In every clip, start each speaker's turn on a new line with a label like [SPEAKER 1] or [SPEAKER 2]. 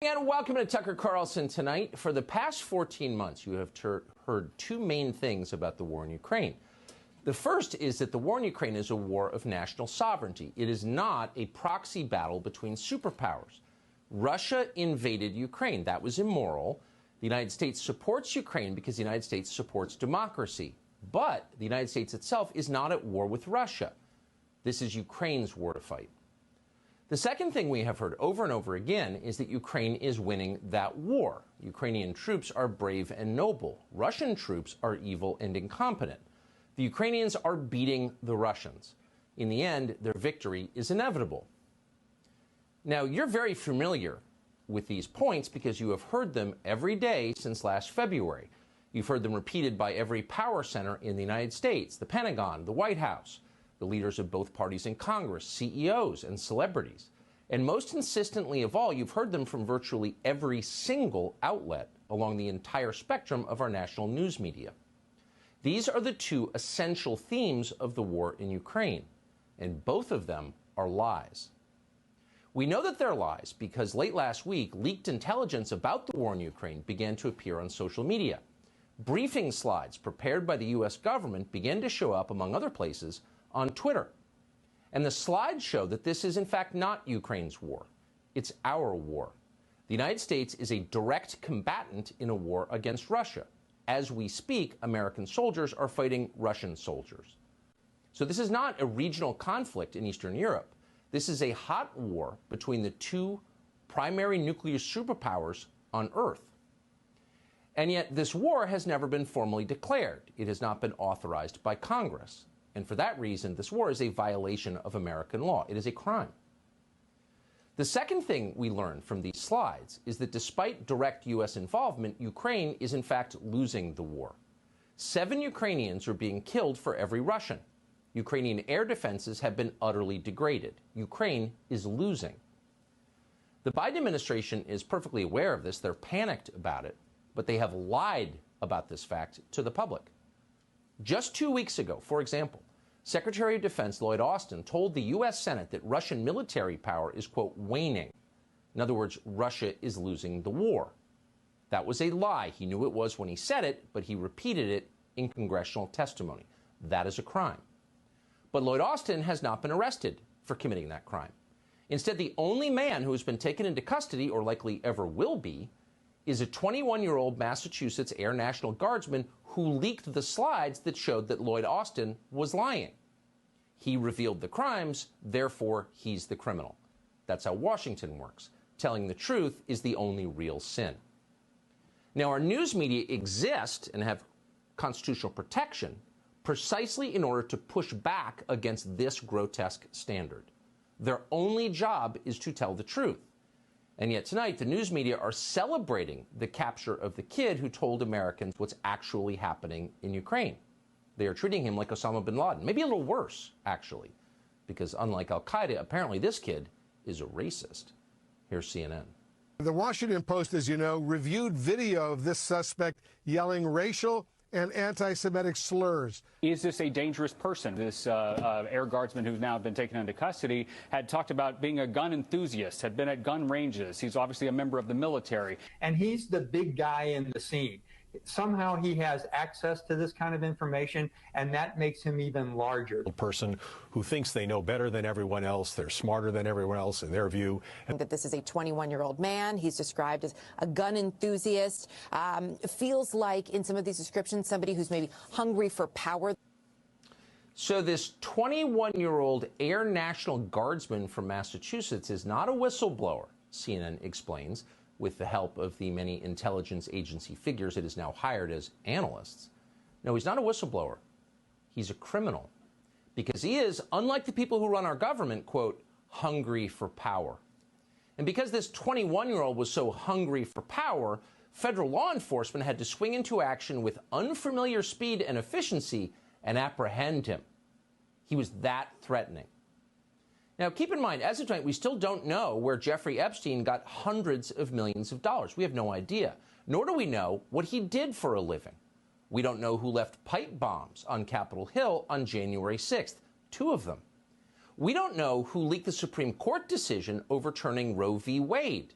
[SPEAKER 1] And welcome to Tucker Carlson tonight. For the past 14 months, you have heard two main things about the war in Ukraine. The first is that the war in Ukraine is a war of national sovereignty. It is not a proxy battle between superpowers. Russia invaded Ukraine. That was immoral. The United States supports Ukraine because the United States supports democracy. But the United States itself is not at war with Russia. This is Ukraine's war to fight. The second thing we have heard over and over again is that Ukraine is winning that war. Ukrainian troops are brave and noble. Russian troops are evil and incompetent. The Ukrainians are beating the Russians. In the end, their victory is inevitable. Now, you're very familiar with these points because you have heard them every day since last February. You've heard them repeated by every power center in the United States, the Pentagon, the White House, the leaders of both parties in Congress, CEOs, and celebrities. And most insistently of all, you've heard them from virtually every single outlet along the entire spectrum of our national news media. These are the two essential themes of the war in Ukraine, and both of them are lies. We know that they're lies because late last week, leaked intelligence about the war in Ukraine began to appear on social media. Briefing slides prepared by the U.S. government began to show up, among other places, on Twitter. And the slides show that this is in fact not Ukraine's war. It's our war. The United States is a direct combatant in a war against Russia. As we speak, American soldiers are fighting Russian soldiers. So this is not a regional conflict in Eastern Europe. This is a hot war between the two primary nuclear superpowers on Earth. And yet this war has never been formally declared. It has not been authorized by Congress. And for that reason, this war is a violation of American law. It is a crime. The second thing we learned from these slides is that despite direct U.S. involvement, Ukraine is in fact losing the war. 7 Ukrainians are being killed for every Russian. Ukrainian air defenses have been utterly degraded. Ukraine is losing. The Biden administration is perfectly aware of this. They're panicked about it, but they have lied about this fact to the public. Just 2 weeks ago, for example, Secretary of Defense Lloyd Austin told the U.S. Senate that Russian military power is, quote, waning. In other words, Russia is losing the war. That was a lie. He knew it was when he said it, but he repeated it in congressional testimony. That is a crime. But Lloyd Austin has not been arrested for committing that crime. Instead, the only man who has been taken into custody, or likely ever will be, is a 21-year-old Massachusetts Air National Guardsman who leaked the slides that showed that Lloyd Austin was lying. He revealed the crimes, therefore he's the criminal. That's how Washington works. Telling the truth is the only real sin. Now, our news media exist and have constitutional protection precisely in order to push back against this grotesque standard. Their only job is to tell the truth. And yet tonight, the news media are celebrating the capture of the kid who told Americans what's actually happening in Ukraine. They are treating him like Osama bin Laden, maybe a little worse, actually, because unlike al-Qaeda, apparently this kid is a racist. Here's CNN.
[SPEAKER 2] The Washington Post, as you know, reviewed video of this suspect yelling racial and anti-Semitic slurs.
[SPEAKER 3] Is this a dangerous person? This air guardsman who's now been taken into custody had talked about being a gun enthusiast, had been at gun ranges. He's obviously a member of the military.
[SPEAKER 4] And he's the big guy in the scene. Somehow he has access to this kind of information, and that makes him even larger.
[SPEAKER 5] A person who thinks they know better than everyone else, they're smarter than everyone else in their view.
[SPEAKER 6] That this is a 21-year-old man. He's described as a gun enthusiast. Feels like, in some of these descriptions, somebody who's maybe hungry for power.
[SPEAKER 1] So this 21-year-old Air National Guardsman from Massachusetts is not a whistleblower, CNN explains, with the help of the many intelligence agency figures it has now hired as analysts. No, he's not a whistleblower. He's a criminal. Because he is, unlike the people who run our government, quote, hungry for power. And because this 21-year-old was so hungry for power, federal law enforcement had to swing into action with unfamiliar speed and efficiency and apprehend him. He was that threatening. Now, keep in mind, as of tonight, we still don't know where Jeffrey Epstein got hundreds of millions of dollars. We have no idea. Nor do we know what he did for a living. We don't know who left pipe bombs on Capitol Hill on January 6th, 2 of them. We don't know who leaked the Supreme Court decision overturning Roe v. Wade.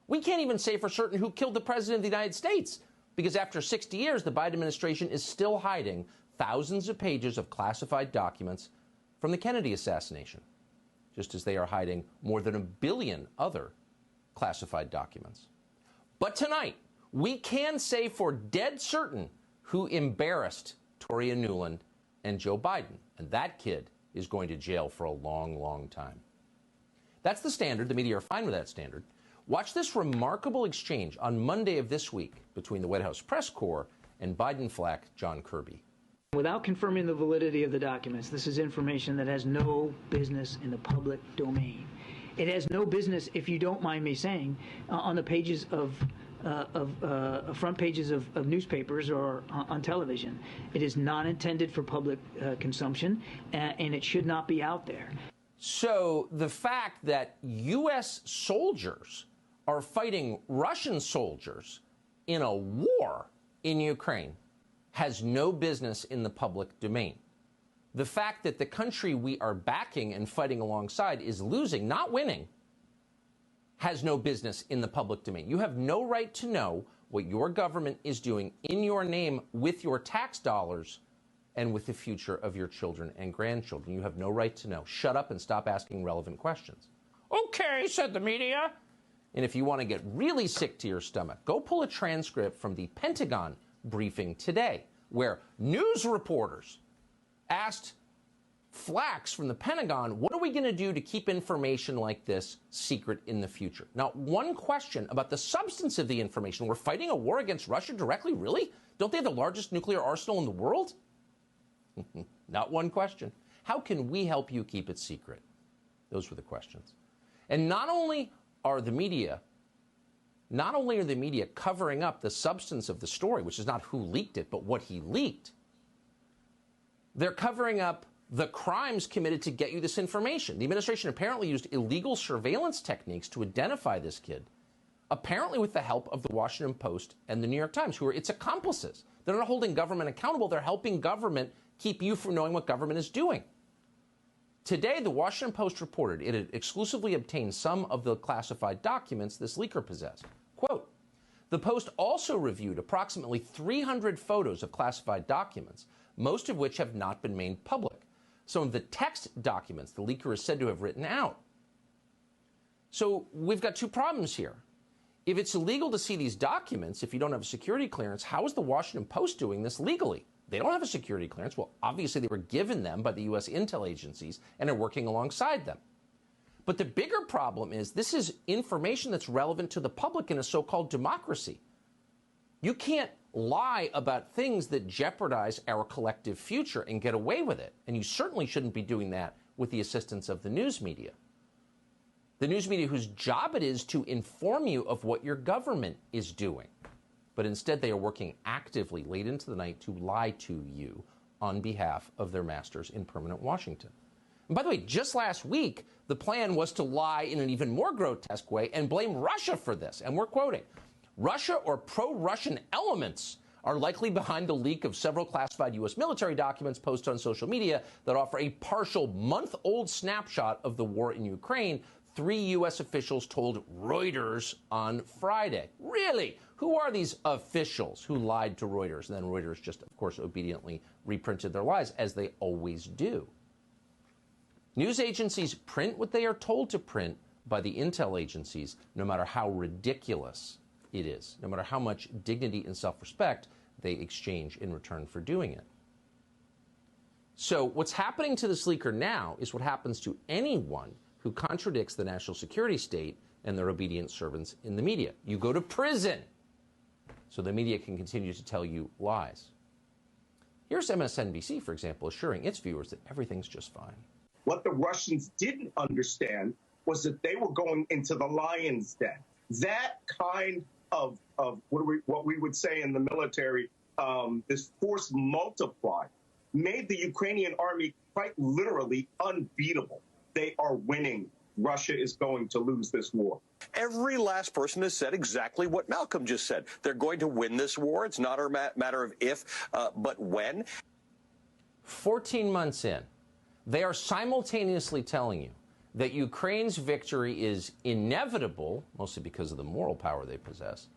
[SPEAKER 1] We can't even say for certain who killed the president of the United States, because after 60 years, the Biden administration is still hiding thousands of pages of classified documents from the Kennedy assassination, just as they are hiding more than 1 billion other classified documents. But tonight, we can say for dead certain who embarrassed Toria Nuland and Joe Biden, and that kid is going to jail for a long, long time. That's the standard. The media are fine with that standard. Watch this remarkable exchange on Monday of this week between the White House press corps and Biden flack John Kirby.
[SPEAKER 7] Without confirming the validity of the documents, this is information that has no business in the public domain. It has no business, if you don't mind me saying, on the pages of front pages of newspapers or on television. It is not intended for public consumption, and it should not be out there.
[SPEAKER 1] So the fact that U.S. soldiers are fighting Russian soldiers in a war in Ukraine has no business in the public domain. The fact that the country we are backing and fighting alongside is losing, not winning, has no business in the public domain. You have no right to know what your government is doing in your name with your tax dollars and with the future of your children and grandchildren. You have no right to know. Shut up and stop asking relevant questions. Okay, said the media. And if you want to get really sick to your stomach, go pull a transcript from the Pentagon briefing today, where news reporters asked Flax from the Pentagon, what are we going to do to keep information like this secret in the future? Not one question about the substance of the information. We're fighting a war against Russia directly? Really? Don't they have the largest nuclear arsenal in the world? Not one question. How can we help you keep it secret? Those were the questions. And not only are the media covering up the substance of the story, which is not who leaked it, but what he leaked, they're covering up the crimes committed to get you this information. The administration apparently used illegal surveillance techniques to identify this kid, apparently with the help of the Washington Post and the New York Times, who are its accomplices. They're not holding government accountable. They're helping government keep you from knowing what government is doing. Today, the Washington Post reported it had exclusively obtained some of the classified documents this leaker possessed. Quote, the Post also reviewed approximately 300 photos of classified documents, most of which have not been made public. Some of the text documents the leaker is said to have written out. So we've got two problems here. If it's illegal to see these documents, if you don't have a security clearance, how is the Washington Post doing this legally? They don't have a security clearance. Well, obviously they were given them by the U.S. intel agencies and are working alongside them. But the bigger problem is this is information that's relevant to the public in a so-called democracy. You can't lie about things that jeopardize our collective future and get away with it. And you certainly shouldn't be doing that with the assistance of the news media. The news media whose job it is to inform you of what your government is doing. But instead they are working actively late into the night to lie to you on behalf of their masters in permanent Washington. And by the way, just last week, the plan was to lie in an even more grotesque way and blame Russia for this. And we're quoting, Russia or pro-Russian elements are likely behind the leak of several classified U.S. military documents posted on social media that offer a partial month-old snapshot of the war in Ukraine, 3 U.S. officials told Reuters on Friday. Really? Who are these officials who lied to Reuters? And then Reuters just, of course, obediently reprinted their lies, as they always do. News agencies print what they are told to print by the intel agencies, no matter how ridiculous it is, no matter how much dignity and self-respect they exchange in return for doing it. So what's happening to this leaker now is what happens to anyone who contradicts the national security state and their obedient servants in the media. You go to prison, so the media can continue to tell you lies. Here's MSNBC, for example, assuring its viewers that everything's just fine.
[SPEAKER 8] What the Russians didn't understand was that they were going into the lion's den. That kind of what we would say in the military, this force multiplied, made the Ukrainian army quite literally unbeatable. They are winning. Russia is going to lose this war.
[SPEAKER 9] Every last person has said exactly what Malcolm just said. They're going to win this war. It's not a matter of if, but when.
[SPEAKER 1] 14 months in, they are simultaneously telling you that Ukraine's victory is inevitable, mostly because of the moral power they possess.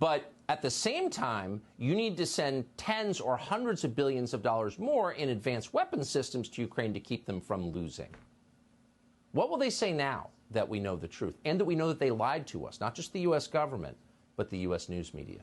[SPEAKER 1] But at the same time, you need to send tens or hundreds of billions of dollars more in advanced weapons systems to Ukraine to keep them from losing. What will they say now that we know the truth and that we know that they lied to us, not just the U.S. government, but the U.S. news media?